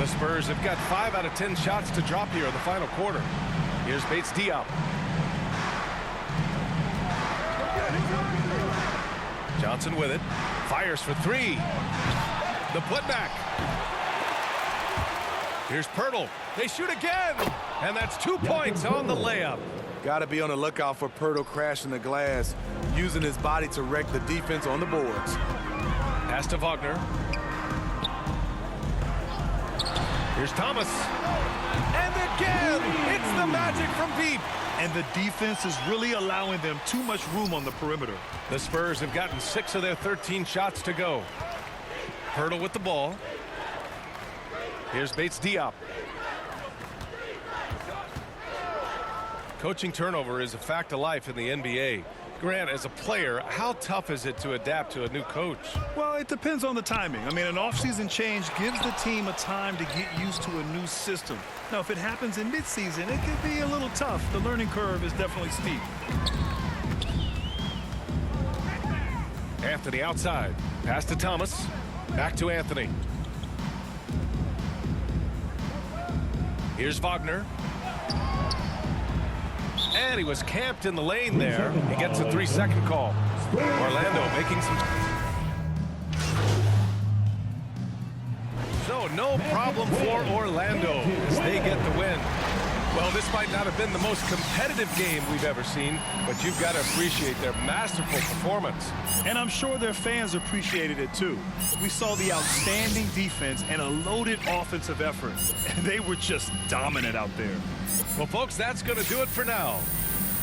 The Spurs have got 5 out of 10 shots to drop here in the final quarter. Here's Bates Diop. Johnson with it. Fires for 3. The putback. Here's Poeltl. They shoot again. And that's 2 points on the layup. Got to be on the lookout for Poeltl crashing the glass, using his body to wreck the defense on the boards. Pass to Wagner. Here's Thomas. And again, it's the magic from deep. And the defense is really allowing them too much room on the perimeter. The Spurs have gotten 6 of their 13 shots to go. Poeltl with the ball. Here's Bates Diop. Coaching turnover is a fact of life in the NBA. Grant, as a player, how tough is it to adapt to a new coach? Well, it depends on the timing. I mean, an offseason change gives the team a time to get used to a new system. Now, if it happens in midseason, it can be a little tough. The learning curve is definitely steep. Anthony outside. Pass to Thomas. Back to Anthony. Here's Wagner. And he was camped in the lane there. He gets a 3-second call. Orlando making some... So no problem for Orlando as they get the win. Well, this might not have been the most competitive game we've ever seen, but you've got to appreciate their masterful performance. And I'm sure their fans appreciated it too. We saw the outstanding defense and a loaded offensive effort, and they were just dominant out there. Well, folks, that's going to do it for now.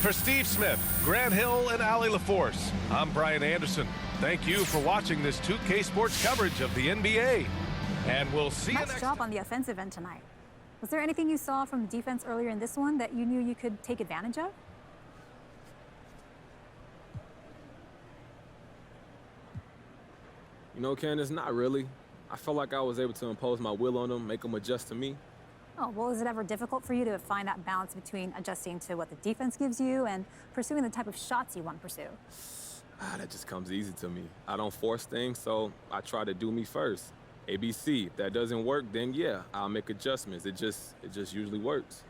For Steve Smith, Grant Hill, and Allie LaForce, I'm Brian Anderson. Thank you for watching this 2K Sports coverage of the NBA. And we'll see you next time. Nice job on the offensive end tonight. Was there anything you saw from the defense earlier in this one that you knew you could take advantage of? You know, Candace, not really. I felt like I was able to impose my will on them, make them adjust to me. Oh, well, is it ever difficult for you to find that balance between adjusting to what the defense gives you and pursuing the type of shots you want to pursue? That just comes easy to me. I don't force things, so I try to do me first. ABC. If that doesn't work, then yeah, I'll make adjustments. It just usually works.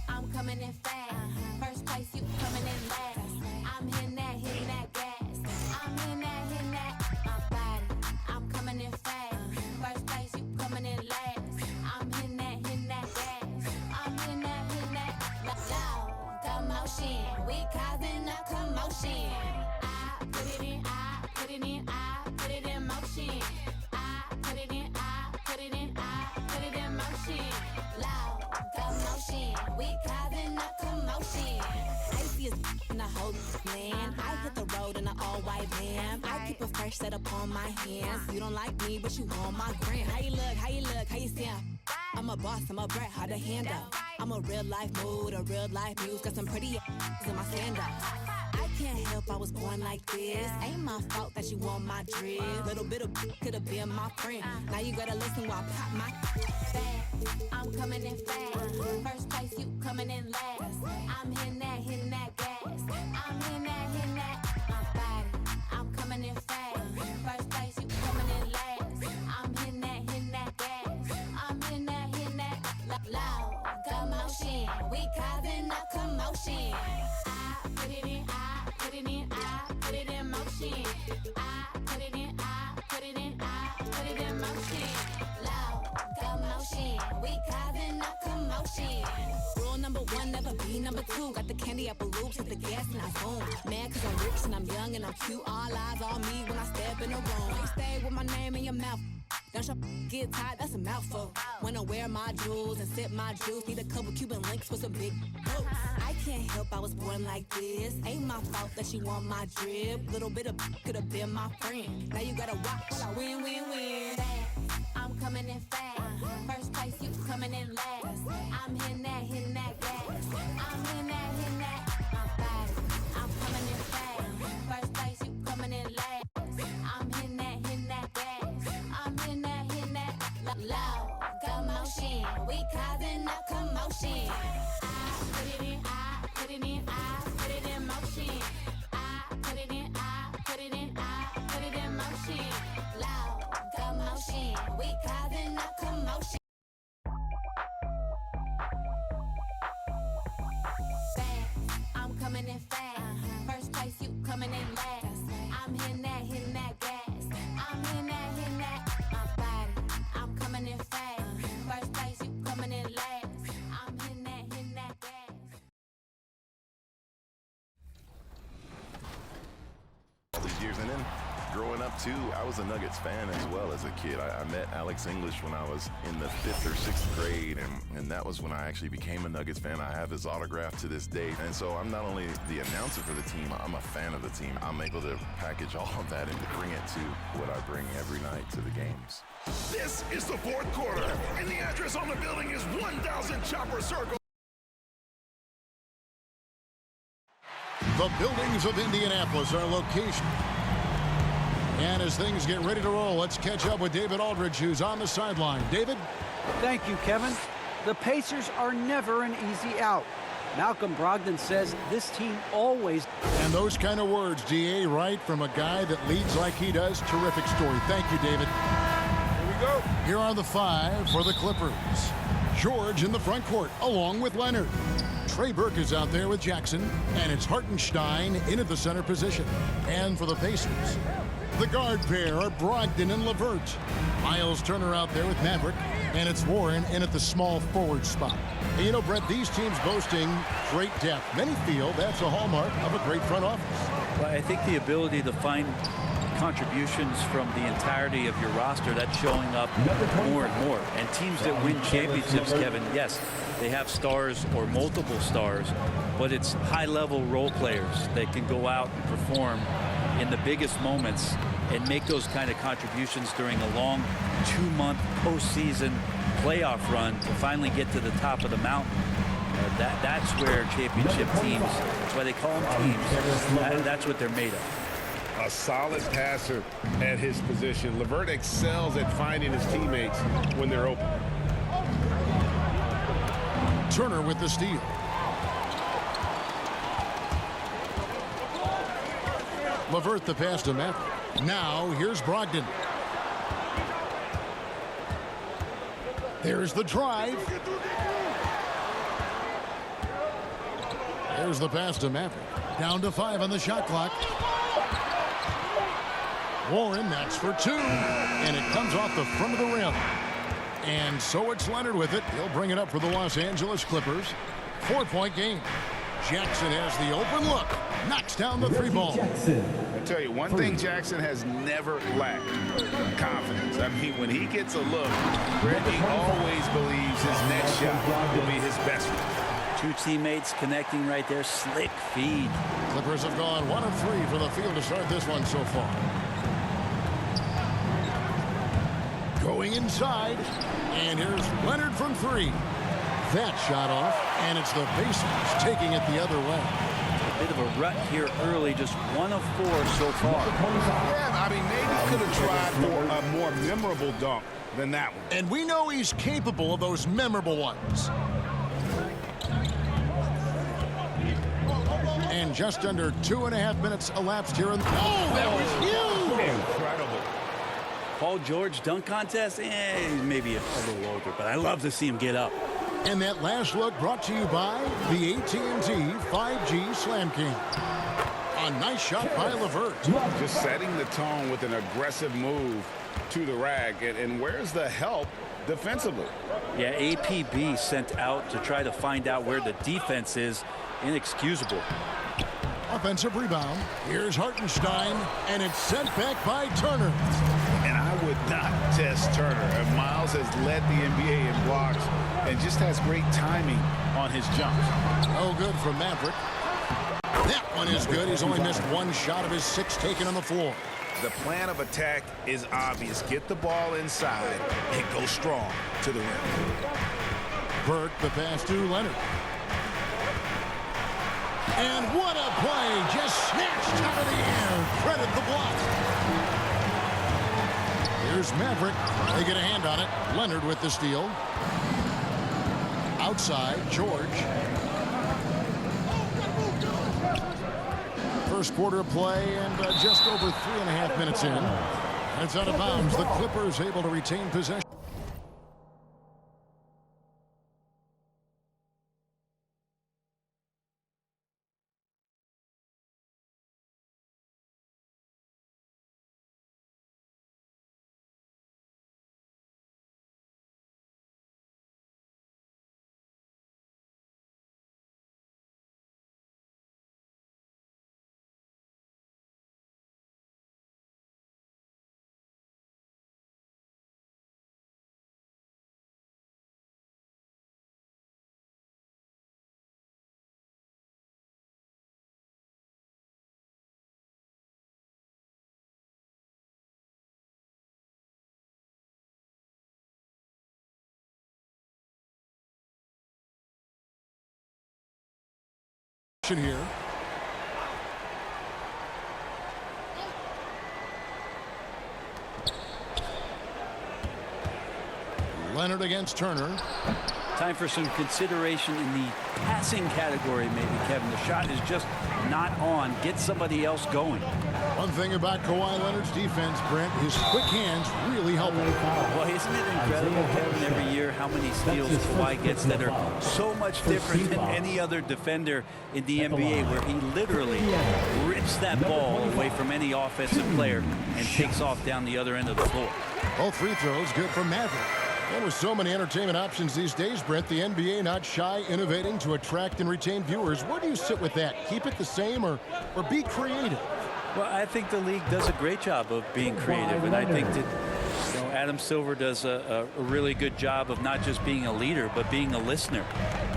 I'm coming in fast. First place, you coming in last. I'm hitting that gas. I'm hitting that, my body. I'm coming in fast. First place, you coming in last. I'm hitting that gas. I'm hitting that, loud commotion. We causing a commotion. I put it in, I put it in, I put it in motion. I put it in, I put it in, I put it in motion. Loud commotion. We causing a commotion. I see a in the whole land. I hit the road in an all-white van. I keep a fresh set upon my hands. You don't like me, but you want my gram. How you look, how you look, how you stand? I'm a boss, I'm a brat, hard to handle. I'm a real-life mood, a real-life muse. Got some pretty in my stand-up. I can't help I was born like this. Ain't my fault that you want my drip. Little bit of could have been my friend. Now you gotta listen while I pop my fast. I'm coming in fast. First place, you coming in last. I'm hitting that gas. I'm hitting that, my body. I'm coming in fast. First place, you coming in last. I'm hitting that gas. I'm hitting that, loud commotion. We causing a commotion. I put it in, I put it in, I put it in motion. I put it in, I put it in, I put it in motion. Loud commotion. We causing a commotion. Rule number one, never be number two. Got the candy apple loops, hit the gas and I zoom. Mad cause I'm rich and I'm young and I'm cute. All eyes on me when I step in the room. You stay with my name in your mouth. Don't your get tired, that's a mouthful. Wanna wear my jewels and sip my juice. Need a couple Cuban links with some big boots. I can't help I was born like this. Ain't my fault that you want my drip. Little bit of could have been my friend. Now you gotta watch while I win, win, win. I'm coming in fast. First place, you coming in last. I'm hitting that gas. I'm hitting that, my body. I'm coming in fast. First place, you coming in last. I'm hitting that gas. I'm hitting that, loud commotion. years. And then growing up, too, I was a Nuggets fan as well as a kid. I met Alex English when I was in the 5th or 6th grade, and that was when I actually became a Nuggets fan. I have his autograph to this day. And so I'm not only the announcer for the team, I'm a fan of the team. I'm able to package all of that and bring it to what I bring every night to the games. This is the 4th quarter, and the address on the building is 1000 Chopper Circle. The buildings of Indianapolis are location. And as things get ready to roll, let's catch up with David Aldridge, who's on the sideline. David? Thank you, Kevin. The Pacers are never an easy out. Malcolm Brogdon says this team always... And those kind of words, DA, right from a guy that leads like he does. Terrific story. Thank you, David. Here we go. Here are the 5 for the Clippers. George in the front court, along with Leonard. Trey Burke is out there with Jackson, and it's Hartenstein in at the center position. And for the Pacers, the guard pair are Brogdon and LeVert. Miles Turner out there with Maverick, and it's Warren in at the small forward spot. And you know, Brett, these teams boasting great depth. Many feel that's a hallmark of a great front office. Well, I think the ability to find contributions from the entirety of your roster, that's showing up more and more. And teams that win championships, Kevin, yes, they have stars or multiple stars, but it's high-level role players that can go out and perform in the biggest moments and make those kind of contributions during a long 2-month postseason playoff run to finally get to the top of the mountain. That's where championship teams, that's why they call them teams, that's what they're made of. A solid passer at his position. LeVert excels at finding his teammates when they're open. Turner with the steal. LeVert the pass to Maverick. Now here's Brogdon. There's the drive. There's the pass to Maverick. Down to 5 on the shot clock. Warren, that's for 2. And it comes off the front of the rim. And so it's Leonard with it. He'll bring it up for the Los Angeles Clippers. 4-point game. Jackson has the open look. Knocks down the 3 ball. I tell you, one thing Jackson has never lacked: confidence. I mean, when he gets a look, he always believes his next shot will be his best one. 2 teammates connecting right there. Slick feed. Clippers have gone 1 of 3 for the field to start this one so far. Going inside, and here's Leonard from 3. That shot off, and it's the Pacers taking it the other way. A bit of a rut here early, just 1 of 4 so far. Yeah, I mean, maybe could have tried for a more memorable dunk than that one. And we know he's capable of those memorable ones. And just under 2.5 minutes elapsed here. Oh, that was huge! Incredible. Paul George dunk contest? He's maybe a little older, but I love to see him get up. And that last look brought to you by the AT&T 5G Slam King. A nice shot by LeVert. Just setting the tone with an aggressive move to the rack. And where's the help defensively? Yeah, APB sent out to try to find out where the defense is. Inexcusable. Offensive rebound. Here's Hartenstein, and it's sent back by Turner. And I would not test Turner. And Miles has led the NBA in blocks and just has great timing on his jumps. Oh, good from Maverick. That one is good. He's only missed 1 shot of his 6 taken on the floor. The plan of attack is obvious. Get the ball inside and go strong to the rim. Burke, the pass to Leonard. And what a play. Just snatched out of the air. Credit the block. Here's Maverick. They get a hand on it. Leonard with the steal. Outside, George. First quarter play and just over 3.5 minutes in. And it's out of bounds. The Clippers able to retain possession. action here. Leonard against Turner. Time for some consideration in the passing category, maybe, Kevin. The shot is just not on. Get somebody else going. One thing about Kawhi Leonard's defense, Brent, his quick hands really help him. Well, isn't it incredible, Kevin, every year how many steals Kawhi gets that are so much different than any other defender in the NBA, where he literally rips that ball away from any offensive player and takes off down the other end of the floor. Both free throws good for Maverick. And with so many entertainment options these days, Brent, the NBA not shy innovating to attract and retain viewers. Where do you sit with that? Keep it the same or be creative? Well, I think the league does a great job of being creative, and I think that Adam Silver does a really good job of not just being a leader, but being a listener.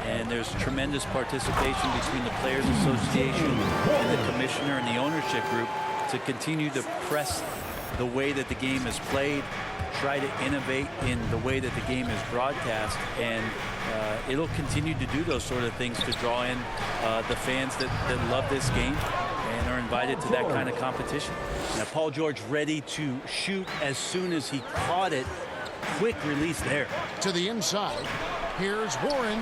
And there's tremendous participation between the Players Association and the commissioner and the ownership group to continue to press the way that the game is played, try to innovate in the way that the game is broadcast, and it'll continue to do those sort of things to draw in the fans that love this game and are invited to that kind of competition. Now, Paul George ready to shoot as soon as he caught it. Quick release there. To the inside. Here's Warren.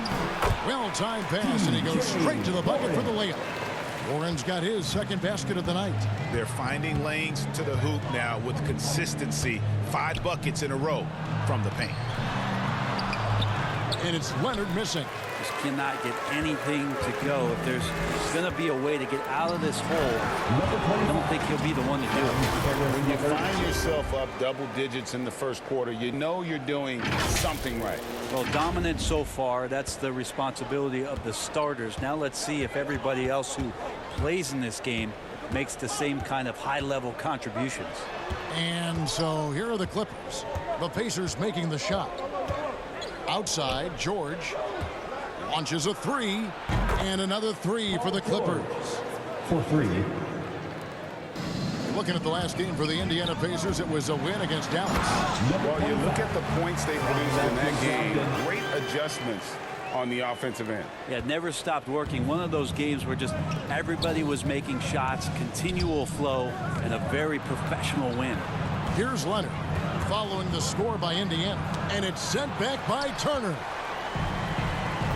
Well-timed pass, and he goes straight to the bucket for the layup. Warren's got his second basket of the night. They're finding lanes to the hoop now with consistency. 5 buckets in a row from the paint. And it's Leonard missing. Just cannot get anything to go. If there's going to be a way to get out of this hole, I don't think he'll be the one to do it. When you find yourself up double digits in the first quarter, you know you're doing something right. Well, dominant so far. That's the responsibility of the starters. Now let's see if everybody else who plays in this game makes the same kind of high-level contributions. And so here are the Clippers. The Pacers making the shot. Outside, George launches a three, and another three for the Clippers. For three. Looking at the last game for the Indiana Pacers, it was a win against Dallas. Well, you look at the points they produced in that game. Great adjustments on the offensive end. Yeah, it never stopped working. One of those games where just everybody was making shots, continual flow, and a very professional win. Here's Leonard following the score by Indiana, and it's sent back by Turner.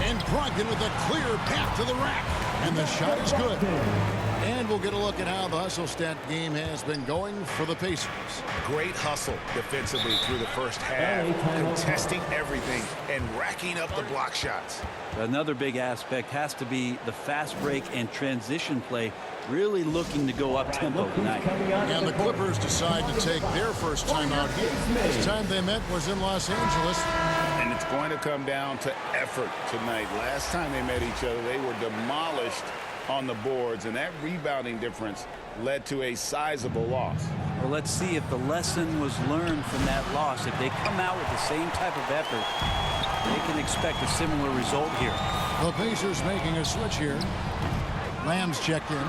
And Brogdon with a clear path to the rack, and the shot is good. And we'll get a look at how the hustle stat game has been going for the Pacers. Great hustle defensively through the first half, contesting everything and racking up the block shots. Another big aspect has to be the fast break and transition play, really looking to go up tempo tonight. And the Clippers decide to take their first time out here. Last time they met was in Los Angeles. And it's going to come down to effort tonight. Last time they met each other, they were demolished on the boards, and that rebounding difference led to a sizable loss. Well, let's see if the lesson was learned from that loss. If they come out with the same type of effort, they can expect a similar result here. The Pacers making a switch here. Lamb's checked in.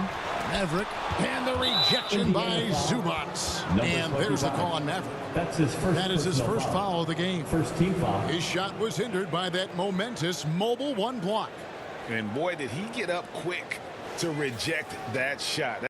Maverick, and the rejection by Zubac. And there's the call on Maverick. That's his first. That is his first foul of the game. First team foul. His shot was hindered by that momentous mobile one block. And boy, did he get up quick to reject that shot.